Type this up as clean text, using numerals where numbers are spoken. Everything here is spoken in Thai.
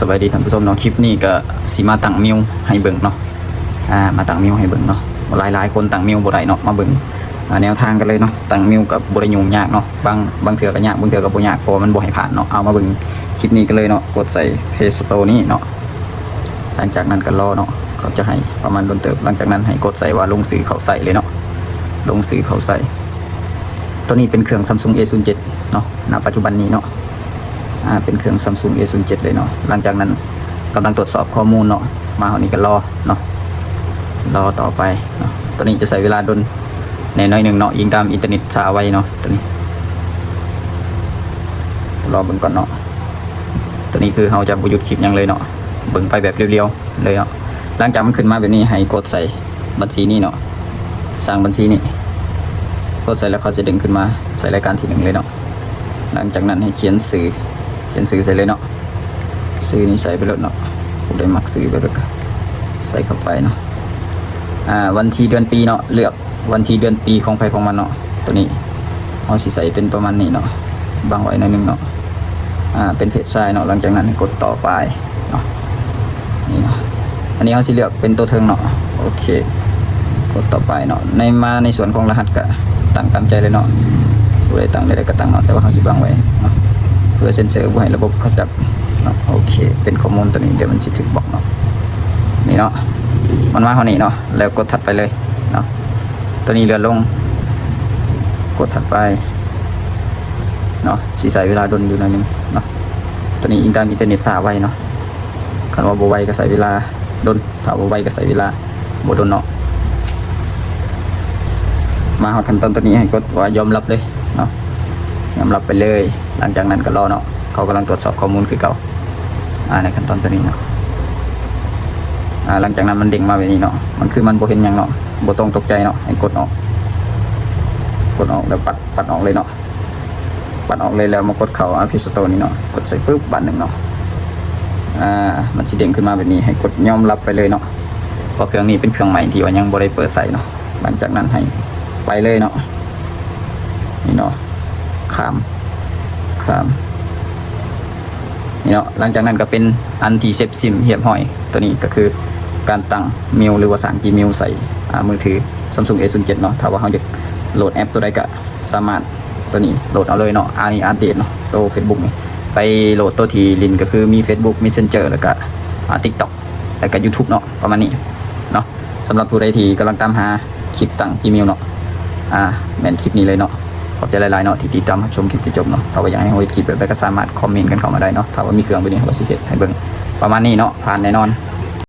สวัสดีท่านผู้ชมเนาะคลิปนี้ก็สิมาตั้งมิวให้เบิ่งเนาะมาตั้งมิวให้เบิ่งเนาะหลายคนตั้งมิวบ่ได้เนาะมาเบิ่งแนวทางกันเลยเนาะตั้งมิวกับบ่ได้ยุ่งยากเนาะบางเทื่อก็ยากบางเทื่อก็บ่ยากเพราะมันบ่ให้ผ่านเนาะเอามาเบิ่งคลิปนี้กันเลยเนาะกดใส่ Play Store นี้เนาะหลังจากนั้นก็รอเนาะเขาจะให้ประมาณโดนเติบหลังจากนั้นให้กดใส่ว่าลงสื่อเขาใส่เลยเนาะลงสื่อเขาใส่ตัวนี้เป็นเครื่อง Samsung A07 เนาะณปัจจุบันนี้เนาะเป็นเครื่อง Samsung A07 เลยเนาะหลังจากนั้นกำลังตรวจสอบข้อมูลเนาะมาคราวนี้ก็รอเนาะรอต่อไปเนาะตัวนี้จะใช้เวลาดนในน้อยหนึ่งเนาะยิงตามอินเทอร์เน็ตช้าไว้เนาะตัวนี้รอเบิ่งก่อนเนาะตัวนี้คือเราจะบ่หยุดคลิปยังเลยเนาะเบิ่งไปแบบเรียวๆเลยเนาะหลังจากมันขึ้นมาแบบนี้ให้กดใส่บัญชีนี้เนาะสร้างบัญชีนี้กดใส่แล้วเขาจะดึงขึ้นมาใส่รายการที่1เลยเนาะหลังจากนั้นให้เขียนสื่อใส่เลยเนาะสื่อนี้ใส่ไปเลยเนาะผมได้มักสื่อไปเลยใส่เข้าไปเนาะวันที่เดือนปีเนาะเลือกวันที่เดือนปีของใครของมันเนาะตัวนี้เอาสิใส่เป็นประมาณนี้เนาะบางไว้หน่อยนึงเนาะเป็นเพจชายเนาะหลังจากนั้นให้กดต่อไปเนาะนี่เนาะอันนี้เขาสิเลือกเป็นตัวเทิงเนาะโอเคกดต่อไปเนาะในส่วนของรหัสก็ตั้งตามใจเลยเนาะผู้ใดตั้งได้ก็ตั้งเนาะแต่ว่าเขาสิบางไว้เนาะเพื่อเซ็นเซอร์บ่ให้ระบบเขาจับเนาะโอเคเป็นข้อมูลตัวนี้เดี๋ยวมันจะถึงบอกเนาะนี่เนาะมันมาเท่านี้เนาะแล้วกดถัดไปเลยเนาะตัวนี้เลื่อนลงกดถัดไปเนาะสีใส่เวลาดนอยู่หน่อยนึงเนาะตัวนี้อินเทอร์เน็ตช้าไว้เนาะคันว่าบ่ไวก็ใส่เวลาดนถ้าบ่ไวก็ใส่เวลาบ่ดนเนาะมาหอดขั้นตอนตัวนี้ให้กดว่ายอมรับเลยเนาะยอมรับไปเลยหลังจากนั้นก็รอเนาะเขากำลังตรวจสอบข้อมูลคือเก่าในขั้นตอนตัวนี้เนาะหลังจากนั้นมันเด้งมาแบบนี้เนาะมันคือมันบ่เห็นหยังเนาะบ่ต้องตกใจเนาะให้กดออกแล้วปัดออกเลยเนาะปัดออกเลยแล้วมากดเข้าApp Storeนี่เนาะกดใส่ปึ๊บบาทหนึ่งเนาะมันสิเด้งขึ้นมาแบบนี้ให้กดยอมรับไปเลยเนาะเพราะเครื่องนี้เป็นเครื่องใหม่ที่ว่ายังบ่ได้เปิดใส่เนาะหลังจากนั้นให้ไปเลยเนาะนี่เนาะข้ามนี่เนาะหลังจากนั้นก็เป็นอันที่เซฟซิมเหียบห้อยตัวนี้ก็คือการตั้งมิวหรือว่าสาร Gmail ใส่มือถือ Samsung A07 เนาะถ้าว่าเราจะโหลดแอปตัวใดก็สามารถตัวนี้โหลดเอาเลยเนาะอันนี้อัปเดตเนาะตัว Facebook นี่ไปโหลดตัวที่ลินก็คือมี Facebook Messenger แล้วก็ TikTok แล้วก็ YouTube เนาะประมาณนี้เนาะสำหรับผู้ใดที่กำลังตามหาคลิปตั้ง Gmail เนาะแม่นคลิปนี้เลยเนาะขอบใจหลายๆเนาะที่ติดตามรับชมคลิปจนจบเนาะถ้าว่าอยากให้โฮยคลิปแบบใดก็สามารถคอมเมนต์กันเข้ามาได้เนาะถ้าว่ามีเครื่องตัวนี้เราสิเฮ็ดให้เบิ่งประมาณนี้เนาะผ่านแน่นอน